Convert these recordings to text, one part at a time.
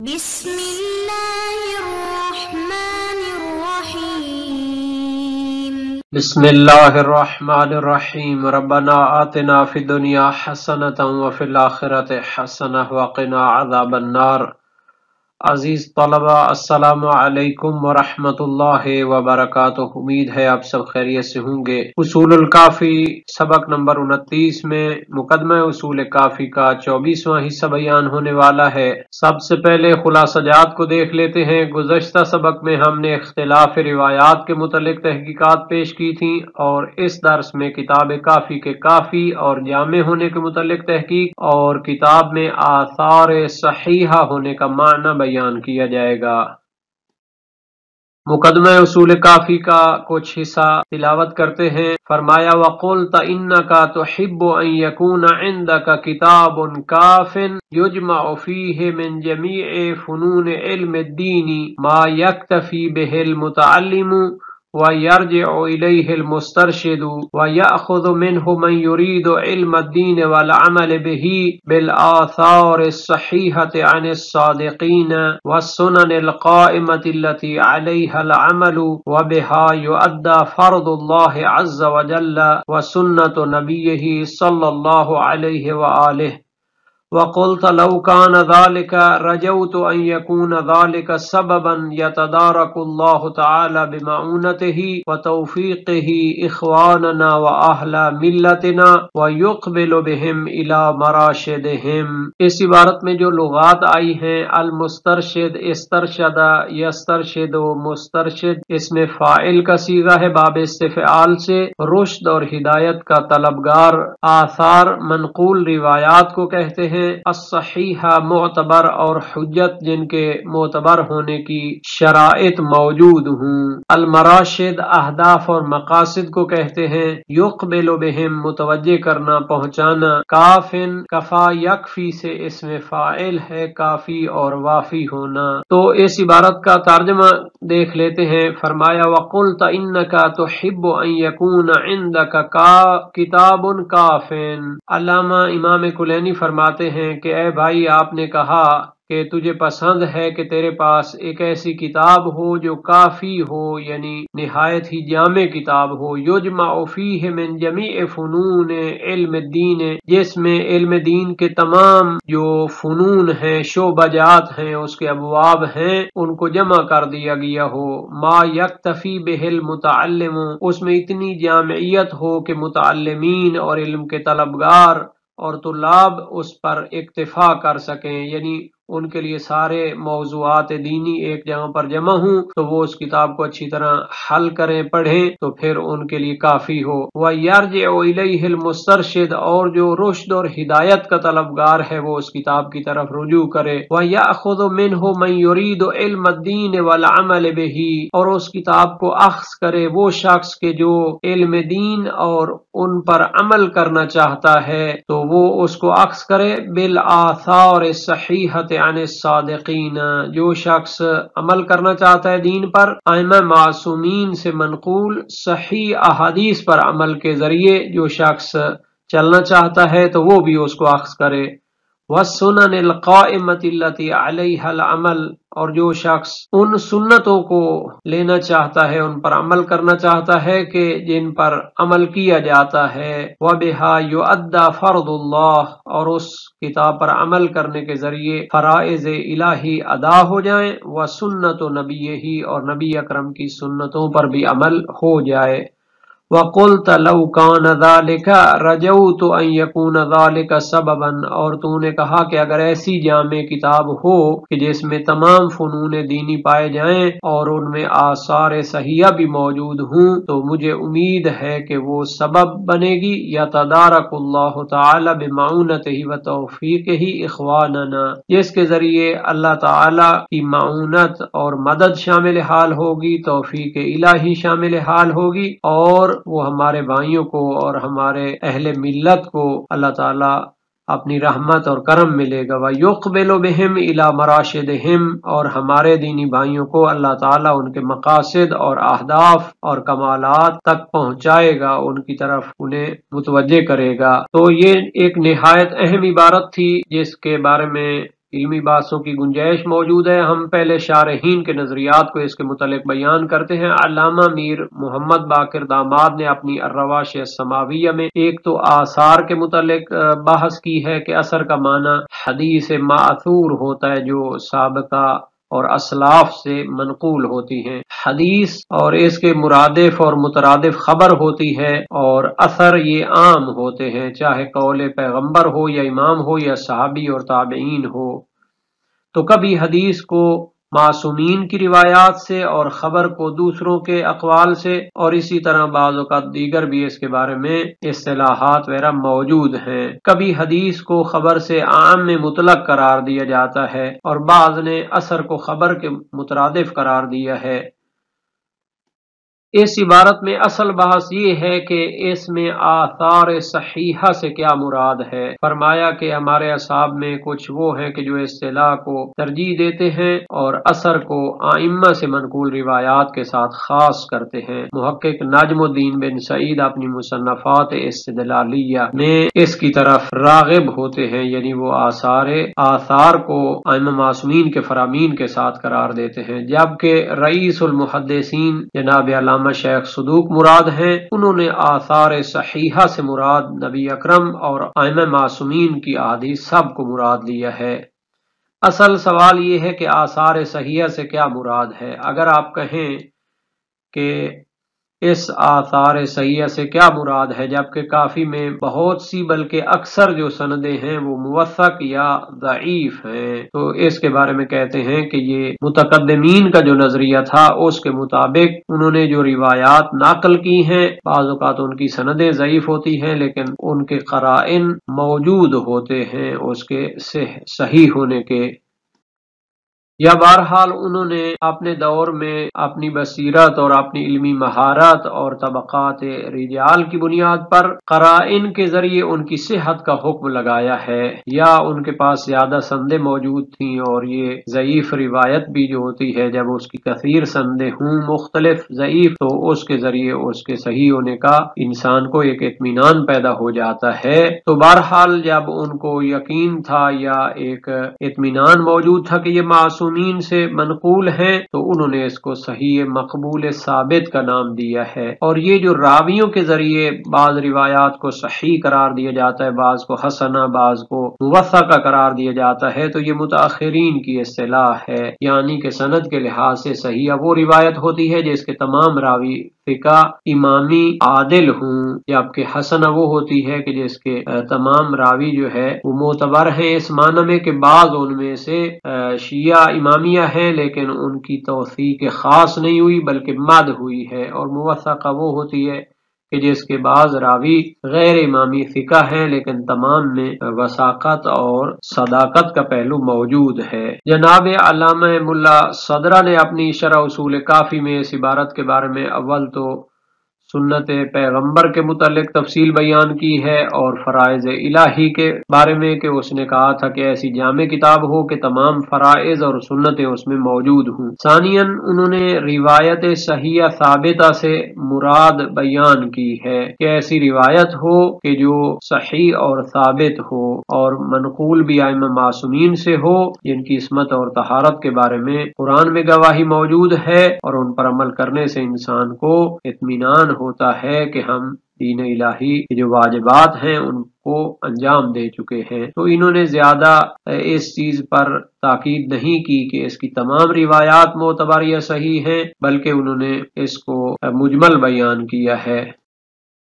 بسم الله الرحمن الرحيم. بسم الله الرحمن الرحیم ربنا آتنا فی الدنیا حسنة وفی الآخرة حسنة وقنا عذاب النار۔ عزیز طلبہ، السلام علیکم ورحمۃ اللہ وبرکاتہ۔ امید ہے آپ سب خیریت سے ہوں گے۔ اصول الکافی سبق نمبر 29 میں مقدمہ اصول کافی کا 24واں حصہ بیان ہونے والا ہے۔ سب سے پہلے خلاصہ جات کو دیکھ لیتے ہیں۔ گزشتہ سبق میں ہم نے اختلاف روایات کے متعلق تحقیقات پیش کی تھیں، اور اس درس میں کتاب کافی کے کافی اور جامع ہونے کے متعلق تحقیق اور کتاب میں آثار صحیحہ ہونے کا معنی بیان کیا جائے گا۔ مقدمہ اصول کافی کا کچھ حصہ تلاوت کرتے ہیں۔ فرمایا وَقُلْتَ إِنَّكَ تُحِبُّ أَن يَكُونَ عِندَكَ كِتَابٌ كَافٍ يُجْمَعُ فِيهِ مِن جَمِيعِ فُنُونِ عِلْمِ الدِّينِ مَا يَكْتَفِي بِهِ الْمُتَعَلِّمُ وَيَرْجِعُ إِلَيْهِ الْمُسْتَرْشِدُ وَيَأْخُذُ مِنْهُ مَنْ يُرِيدُ عِلْمَ الدِّينِ وَالْعَمَلِ بِهِ بِالْآثَارِ الصَّحِيحَةِ عَنِ الصَّادِقِينَ وَالسُّنَنِ الْقَائِمَةِ الَّتِي عَلَيْهَا الْعَمَلُ وَبِهَا يُؤَدَّى فَرْضُ اللَّهِ عَزَّ وَجَلَّ وَسُنَّةُ نَبِيِّهِ صَلَّى اللَّهُ عَلَيْهِ وَآلِهِ۔ وَقُلْتَ لَوْ كَانَ ذَلِكَ رَجَوْتُ أَنْ يَكُونَ ذَلِكَ سَبَبًا يَتَدَارَكُ اللَّهُ تَعَالَى بِمَعُونَتِهِ وَتَوْفِيقِهِ إِخْوَانَنَا وَأَهْلَ مِلَّتِنَا وَيُقْبِلُ بِهِمْ إِلَى مَرَاشِدِهِمْ۔ اس عبارت میں جو لغات آئی ہیں، المسترشد، استرشد، یسترشد، مسترشد، اس میں فاعل کا صیغہ ہے باب استفعال سے۔ رشد اور ہدایت کا طلبگار، آثار منقول روایات کو کہتے ہیں۔ الصحیحہ معتبر اور حجت جن کے معتبر ہونے کی شرائط موجود ہوں۔ المراشد اہداف اور مقاصد کو کہتے ہیں۔ یقبل بہم متوجہ کرنا، پہنچانا۔ کافن کفا یکفی سے اس میں فاعل ہے، کافی اور وافی ہونا۔ تو اس عبارت کا ترجمہ دیکھ لیتے ہیں۔ فرمایا وَقُلْتَ إِنَّكَ تُحِبُّ أَن يَكُونَ عِندَكَ كِتَابٌ كَافٍ۔ علامہ امام کلینی فرماتے ہیں کہ اے بھائی، آپ نے کہا کہ تجھے پسند ہے کہ تیرے پاس ایک ایسی کتاب ہو جو کافی ہو، یعنی نہایت ہی جامع کتاب ہو۔ یجمع فیہ من جمیع فنون علم الدین، جس میں علم دین کے تمام جو فنون ہیں، شعبہ جات ہیں، اس کے ابواب ہیں، ان کو جمع کر دیا گیا ہو۔ ما یکتفی بہ المتعلم، اس میں اتنی جامعیت ہو کہ متعلمین اور علم کے طلبگار اور طلاب اس پر اکتفا کر سکیں، یعنی ان کے لیے سارے موضوعات دینی ایک جگہ پر جمع ہوں تو وہ اس کتاب کو اچھی طرح حل کریں، پڑھیں، تو پھر ان کے لیے کافی ہو۔ وَيَرْجِعُ إِلَيْهِ الْمُسْتَرْشِدُ، اور جو رشد اور ہدایت کا طلبگار ہے وہ اس کتاب کی طرف رجوع کرے۔ وَيَأْخُذُ مِنْهُ مَنْ يُرِيدُ عِلْمَ الدِّينِ وَالْعَمَلِ بِهِ، اور اس کتاب کو اخذ کرے وہ شخص کے جو علم دین اور ان پر عمل کرنا چاہتا ہے، تو وہ اس کو اخذ کرے۔ بالآثار الصحیحۃ عن الصادقین، جو شخص عمل کرنا چاہتا ہے دین پر، ائمہ معصومین سے منقول صحیح احادیث پر عمل کے ذریعے جو شخص چلنا چاہتا ہے تو وہ بھی اس کو اخذ کرے۔ والسنن القائمۃ التی علیہا العمل، اور جو شخص ان سنتوں کو لینا چاہتا ہے، ان پر عمل کرنا چاہتا ہے کہ جن پر عمل کیا جاتا ہے۔ وَبِهَا يُؤَدَّى فَرْضُ اللَّهِ، اور اس کتاب پر عمل کرنے کے ذریعے فرائض الہی ادا ہو جائیں۔ وَسُنَّةُ نَبِيِّهِ، اور نبی اکرم کی سنتوں پر بھی عمل ہو جائے۔ وَقُلْتَ لَوْ كَانَ ذَلِكَ رَجَوْتُ أَن يَكُونَ ذَلِكَ سَبَبًا، اور تو نے کہا کہ اگر ایسی جامع کتاب ہو کہ جس میں تمام فنون دینی پائے جائیں اور ان میں آثار صحیحہ بھی موجود ہوں، تو مجھے امید ہے کہ وہ سبب بنے گی۔ یتدارک اللہ تعالی بمعونتہ وتوفیقہ اخواننا، جس کے ذریعے اللہ تعالی کی معونت اور مدد شامل حال ہوگی، توفیق الہی شامل حال ہوگی، اور وہ ہمارے بھائیوں کو اور ہمارے اہل ملت کو اللہ تعالی اپنی رحمت اور کرم ملے گا۔ وَيُقْبِلُ بِهِمْ إِلَى مَرَاشِدِهِمْ، اور ہمارے دینی بھائیوں کو اللہ تعالیٰ ان کے مقاصد اور اہداف اور کمالات تک پہنچائے گا، ان کی طرف انہیں متوجہ کرے گا۔ تو یہ ایک نہایت اہم عبارت تھی جس کے بارے میں علمی بحثوں کی گنجائش موجود ہے۔ ہم پہلے شارحین کے نظریات کو اس کے متعلق بیان کرتے ہیں۔ علامہ میر محمد باقر داماد نے اپنی الرواشع السماویہ میں ایک تو آثار کے متعلق بحث کی ہے کہ اثر کا معنی حدیث ماثور ہوتا ہے جو سابقہ اور اسلاف سے منقول ہوتی ہیں۔ حدیث اور اس کے مرادف اور مترادف خبر ہوتی ہے، اور اثر یہ عام ہوتے ہیں، چاہے قول پیغمبر ہو یا امام ہو یا صحابی اور تابعین ہو۔ تو کبھی حدیث کو معصومین کی روایات سے اور خبر کو دوسروں کے اقوال سے، اور اسی طرح بعض اوقات دیگر بھی اس کے بارے میں اصطلاحات وغیرہ موجود ہیں۔ کبھی حدیث کو خبر سے عام میں مطلق قرار دیا جاتا ہے، اور بعض نے اثر کو خبر کے مترادف قرار دیا ہے۔ اس عبارت میں اصل بحث یہ ہے کہ اس میں آثار صحیحہ سے کیا مراد ہے۔ فرمایا کہ ہمارے اصحاب میں کچھ وہ ہیں کہ جو اصطلاح کو ترجیح دیتے ہیں اور اثر کو ائمہ سے منقول روایات کے ساتھ خاص کرتے ہیں۔ محقق نجم الدین بن سعید اپنی مصنفات استدلالیہ میں اس کی طرف راغب ہوتے ہیں، یعنی وہ آثار کو ائمہ معصومین کے فرامین کے ساتھ قرار دیتے ہیں، جبکہ رئیس المحدثین جناب علامہ شیخ صدوق مراد ہیں۔ انہوں نے آثار صحیحہ سے مراد نبی اکرم اور ائمہ معصومین کی احادیث سب کو مراد لیا ہے۔ اصل سوال یہ ہے کہ آثار صحیحہ سے کیا مراد ہے۔ اگر آپ کہیں کہ اس آثار صحیحہ سے کیا مراد ہے، جبکہ کافی میں بہت سی بلکہ اکثر جو سندیں ہیں وہ موثق یا ضعیف ہیں، تو اس کے بارے میں کہتے ہیں کہ یہ متقدمین کا جو نظریہ تھا اس کے مطابق انہوں نے جو روایات نقل کی ہیں، بعض اوقات ان کی سندیں ضعیف ہوتی ہیں لیکن ان کے قرائن موجود ہوتے ہیں اس کے صحیح ہونے کے، یا بہرحال انہوں نے اپنے دور میں اپنی بصیرت اور اپنی علمی مہارت اور طبقات رجال کی بنیاد پر قرائن کے ذریعے ان کی صحت کا حکم لگایا ہے، یا ان کے پاس زیادہ سندیں موجود تھیں، اور یہ ضعیف روایت بھی جو ہوتی ہے جب اس کی کثیر سندیں ہوں مختلف ضعیف، تو اس کے ذریعے اس کے صحیح ہونے کا انسان کو ایک اطمینان پیدا ہو جاتا ہے۔ تو بہرحال جب ان کو یقین تھا یا ایک اطمینان موجود تھا کہ یہ معصومین سے منقول ہیں، تو انہوں نے اس کو صحیح مقبول ثابت کا نام دیا ہے۔ اور یہ جو راویوں کے ذریعے بعض روایات کو صحیح قرار دیا جاتا ہے، بعض کو حسنہ، بعض کو موثقہ قرار دیا جاتا ہے، تو یہ متاخرین کی اصطلاح ہے، یعنی کہ سند کے لحاظ سے صحیح وہ روایت ہوتی ہے جس کے تمام راوی ثقہ امامی عادل ہوں، جبکہ حسنہ وہ ہوتی ہے کہ جس کے تمام راوی جو ہے وہ معتبر ہیں، اس معنی میں کہ بعض ان میں سے شیعہ امامیہ ہیں لیکن ان کی توثیق خاص نہیں ہوئی بلکہ مد ہوئی ہے، اور موثقہ وہ ہوتی ہے کہ جس کے بعض راوی غیر امامی ثقہ ہیں لیکن تمام میں وثاقت اور صداقت کا پہلو موجود ہے۔ جناب علامہ ملا صدرہ نے اپنی شرح اصول کافی میں اس عبارت کے بارے میں اول تو سنت پیغمبر کے متعلق تفصیل بیان کی ہے، اور فرائض الہی کے بارے میں کہ اس نے کہا تھا کہ ایسی جامع کتاب ہو کہ تمام فرائض اور سنتیں اس میں موجود ہوں۔ ثانیاً انہوں نے روایت صحیح ثابتہ سے مراد بیان کی ہے کہ ایسی روایت ہو کہ جو صحیح اور ثابت ہو اور منقول بھی ائمہ معصومین سے ہو، جن کی عصمت اور طہارت کے بارے میں قرآن میں گواہی موجود ہے، اور ان پر عمل کرنے سے انسان کو اطمینان ہوتا ہے کہ ہم دین الہی کے جو واجبات ہیں ان کو انجام دے چکے ہیں۔ تو انہوں نے زیادہ اس چیز پر تاکید نہیں کی کہ اس کی تمام روایات معتبر یا صحیح ہیں، بلکہ انہوں نے اس کو مجمل بیان کیا ہے۔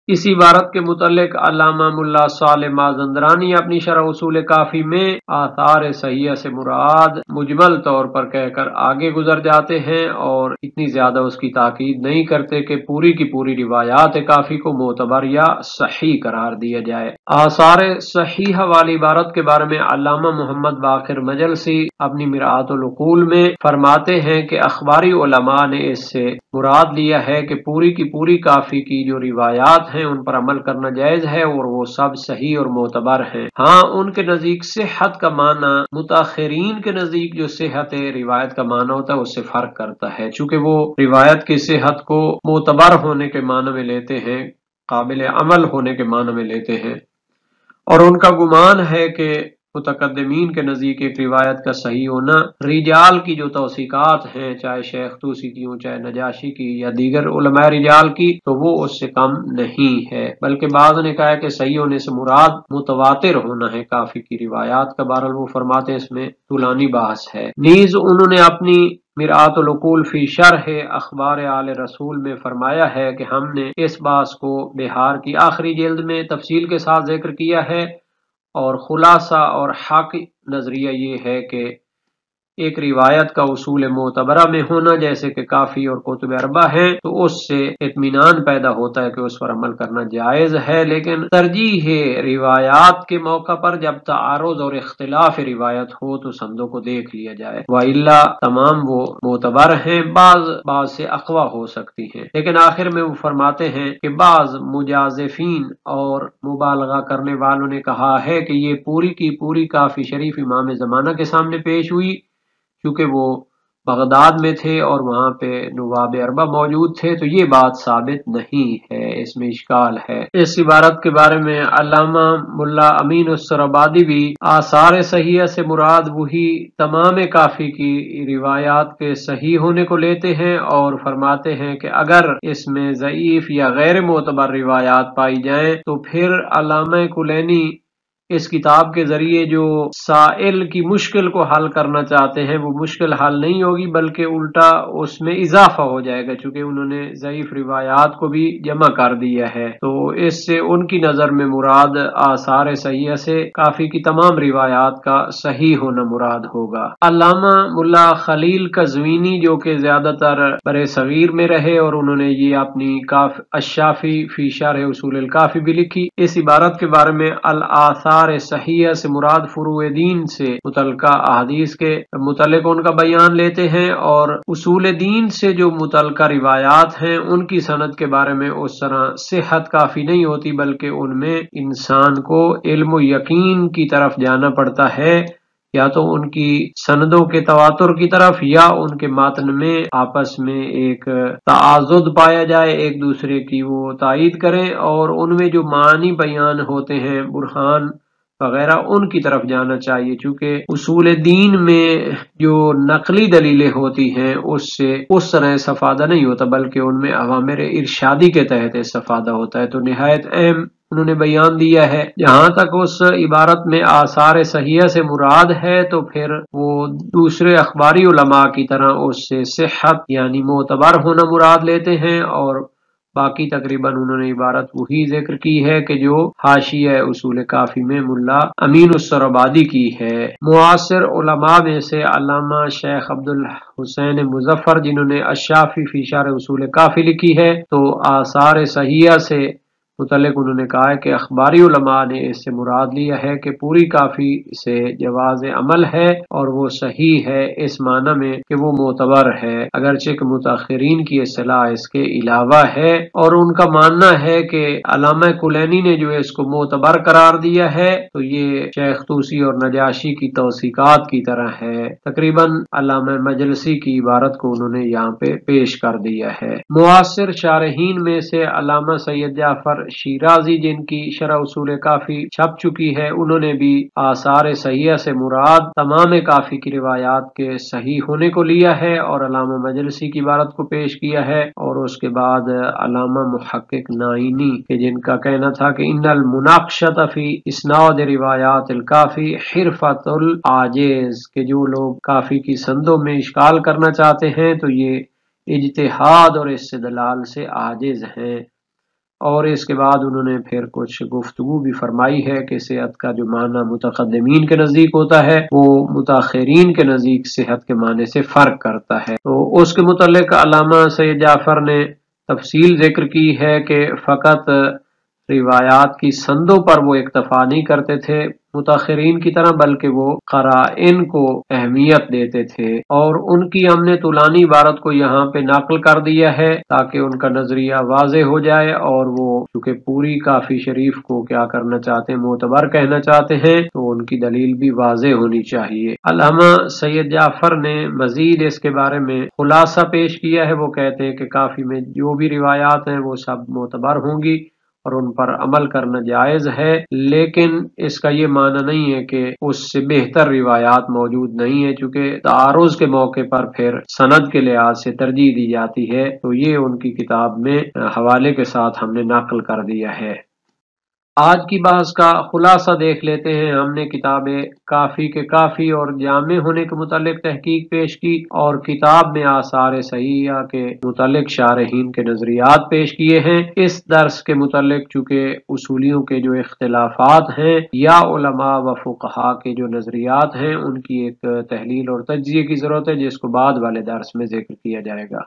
اس عبارت کے متعلق علامہ ملا صالح مازندرانی اپنی شرح اصول کافی میں آثار صحیحہ سے مراد مجمل طور پر کہہ کر آگے گزر جاتے ہیں، اور اتنی زیادہ اس کی تاکید نہیں کرتے کہ پوری کی پوری روایات کافی کو معتبر یا صحیح قرار دیا جائے۔ آثار صحیحہ والی عبارت کے بارے میں علامہ محمد باقر مجلسی اپنی مرآت العقول میں فرماتے ہیں کہ اخباری علماء نے اس سے مراد لیا ہے کہ پوری کی پوری کافی کی جو روایات ہیں ان پر عمل کرنا جائز ہے، اور وہ سب صحیح اور معتبر ہیں۔ ہاں ان کے نزدیک صحت کا معنی متاخرین کے نزدیک جو صحت روایت کا معنی ہوتا ہے اس سے فرق کرتا ہے، چونکہ وہ روایت کی صحت کو معتبر ہونے کے معنی میں لیتے ہیں، قابل عمل ہونے کے معنی میں لیتے ہیں، اور ان کا گمان ہے کہ متقدمین کے نزدیک ایک روایت کا صحیح ہونا رجال کی جو توثیقات ہیں، چاہے شیخ طوسی کی ہوں، چاہے نجاشی کی یا دیگر علماء رجال کی، تو وہ اس سے کم نہیں ہے، بلکہ بعض نے کہا کہ صحیح ہونے سے مراد متواتر ہونا ہے کافی کی روایات کا۔ بہرحال وہ فرماتے ہیں اس میں طولانی بحث ہے۔ نیز انہوں نے اپنی مرآت العقول فی شرح اخبار آل رسول میں فرمایا ہے کہ ہم نے اس بحث کو بہار کی آخری جلد میں تفصیل کے ساتھ ذکر کیا ہے، اور خلاصہ اور حق نظریہ یہ ہے کہ ایک روایت کا اصول معتبرہ میں ہونا، جیسے کہ کافی اور کتب اربع ہیں، تو اس سے اطمینان پیدا ہوتا ہے کہ اس پر عمل کرنا جائز ہے، لیکن ترجیح ہے روایات کے موقع پر جب تعارض اور اختلاف روایت ہو تو سندوں کو دیکھ لیا جائے، وإلا تمام وہ معتبر ہیں، بعض سے اقوی ہو سکتی ہیں۔ لیکن آخر میں وہ فرماتے ہیں کہ بعض مجازفین اور مبالغہ کرنے والوں نے کہا ہے کہ یہ پوری کی پوری کافی شریف امام زمانہ کے سامنے پیش ہوئی، کیونکہ وہ بغداد میں تھے اور وہاں پہ نواب اربع موجود تھے، تو یہ بات ثابت نہیں ہے، اس میں اشکال ہے۔ اس عبارت کے بارے میں علامہ ملا امین السرابادی بھی آثار صحیحہ سے مراد وہی تمام کافی کی روایات کے صحیح ہونے کو لیتے ہیں، اور فرماتے ہیں کہ اگر اس میں ضعیف یا غیر معتبر روایات پائی جائیں تو پھر علامہ کلینی اس کتاب کے ذریعے جو سائل کی مشکل کو حل کرنا چاہتے ہیں وہ مشکل حل نہیں ہوگی، بلکہ الٹا اس میں اضافہ ہو جائے گا، چونکہ انہوں نے ضعیف روایات کو بھی جمع کر دیا ہے۔ تو اس سے ان کی نظر میں مراد آثار صحیحہ سے کافی کی تمام روایات کا صحیح ہونا مراد ہوگا۔ علامہ ملا خلیل قزوینی جو کہ زیادہ تر برِ صغیر میں رہے، اور انہوں نے یہ اپنی الشافی فی شرح اصول الکافی بھی لکھی، اس عبارت کے بارے میں الآثار صحیحہ سے مراد فروع دین سے متعلقہ احادیث کے متعلق ان کا بیان لیتے ہیں، اور اصول دین سے جو متعلقہ روایات ہیں ان کی سند کے بارے میں اس طرح صحت کافی نہیں ہوتی، بلکہ ان میں انسان کو علم و یقین کی طرف جانا پڑتا ہے، یا تو ان کی سندوں کے تواتر کی طرف، یا ان کے متن میں آپس میں ایک تعاضد پایا جائے، ایک دوسرے کی وہ تائید کریں، اور ان میں جو معنی بیان ہوتے ہیں، برہان وغیرہ، ان کی طرف جانا چاہیے، چونکہ اصول دین میں جو نقلی دلیلیں ہوتی ہیں اس سے اس طرح استفادہ نہیں ہوتا، بلکہ ان میں اوامر ارشادی کے تحت استفادہ ہوتا ہے۔ تو نہایت اہم انہوں نے بیان دیا ہے۔ جہاں تک اس عبارت میں آثار صحیحہ سے مراد ہے تو پھر وہ دوسرے اخباری علماء کی طرح اس سے صحت یعنی معتبر ہونا مراد لیتے ہیں، اور باقی تقریباً انہوں نے عبارت وہی ذکر کی ہے کہ جو حاشیہ اصول کافی میں ملا امین السرابادی کی ہے۔ معاصر علماء میں سے علامہ شیخ عبد الحسین مظفر، جنہوں نے الشافی فی شرح اصول کافی لکھی ہے، تو آثار صحیحہ سے متعلق انہوں نے کہا ہے کہ اخباری علماء نے اس سے مراد لیا ہے کہ پوری کافی سے جواز عمل ہے، اور وہ صحیح ہے اس معنی میں کہ وہ معتبر ہے، اگرچہ کہ متاخرین کی اصطلاح اس کے علاوہ ہے، اور ان کا ماننا ہے کہ علامہ کلینی نے جو اس کو معتبر قرار دیا ہے تو یہ شیخ طوسی اور نجاشی کی توثیقات کی طرح ہے۔ تقریباً علامہ مجلسی کی عبارت کو انہوں نے یہاں پہ پیش کر دیا ہے۔ معاصر شارحین میں سے علامہ سید جعفر شیرازی، جن کی شرح اصول کافی چھپ چکی ہے، انہوں نے بھی آثار صحیحہ سے مراد تمام کافی کی روایات کے صحیح ہونے کو لیا ہے، اور علامہ مجلسی کی عبارت کو پیش کیا ہے، اور اس کے بعد علامہ محقق نائینی کہ جن کا کہنا تھا کہ ان المناقشۃ فی اسناد روایات الکافی حرفۃ العاجز، کہ جو لوگ کافی کی سندوں میں اشکال کرنا چاہتے ہیں تو یہ اجتہاد اور استدلال سے عاجز ہیں۔ اور اس کے بعد انہوں نے پھر کچھ گفتگو بھی فرمائی ہے کہ صحت کا جو معنی متقدمین کے نزدیک ہوتا ہے وہ متاخرین کے نزدیک صحت کے معنی سے فرق کرتا ہے۔ تو اس کے متعلق علامہ سید جعفر نے تفصیل ذکر کی ہے کہ فقط روایات کی سندوں پر وہ اکتفا نہیں کرتے تھے متاخرین کی طرح، بلکہ وہ قرائن کو اہمیت دیتے تھے، اور ان کی ہم نے طولانی عبارت کو یہاں پہ نقل کر دیا ہے تاکہ ان کا نظریہ واضح ہو جائے، اور وہ چونکہ پوری کافی شریف کو کیا کرنا چاہتے ہیں، معتبر کہنا چاہتے ہیں، تو ان کی دلیل بھی واضح ہونی چاہیے۔ علامہ سید جعفر نے مزید اس کے بارے میں خلاصہ پیش کیا ہے، وہ کہتے ہیں کہ کافی میں جو بھی روایات ہیں وہ سب معتبر ہوں گی، اور ان پر عمل کرنا جائز ہے، لیکن اس کا یہ معنی نہیں ہے کہ اس سے بہتر روایات موجود نہیں ہے، چونکہ تعارض کے موقع پر پھر سند کے لحاظ سے ترجیح دی جاتی ہے، تو یہ ان کی کتاب میں حوالے کے ساتھ ہم نے نقل کر دیا ہے۔ آج کی بحث کا خلاصہ دیکھ لیتے ہیں۔ ہم نے کتاب کافی کے کافی اور جامع ہونے کے متعلق تحقیق پیش کی، اور کتاب میں آثار صحیحہ کے متعلق شارحین کے نظریات پیش کیے ہیں۔ اس درس کے متعلق چونکہ اصولیوں کے جو اختلافات ہیں یا علماء و فقہا کے جو نظریات ہیں ان کی ایک تحلیل اور تجزیے کی ضرورت ہے، جس کو بعد والے درس میں ذکر کیا جائے گا۔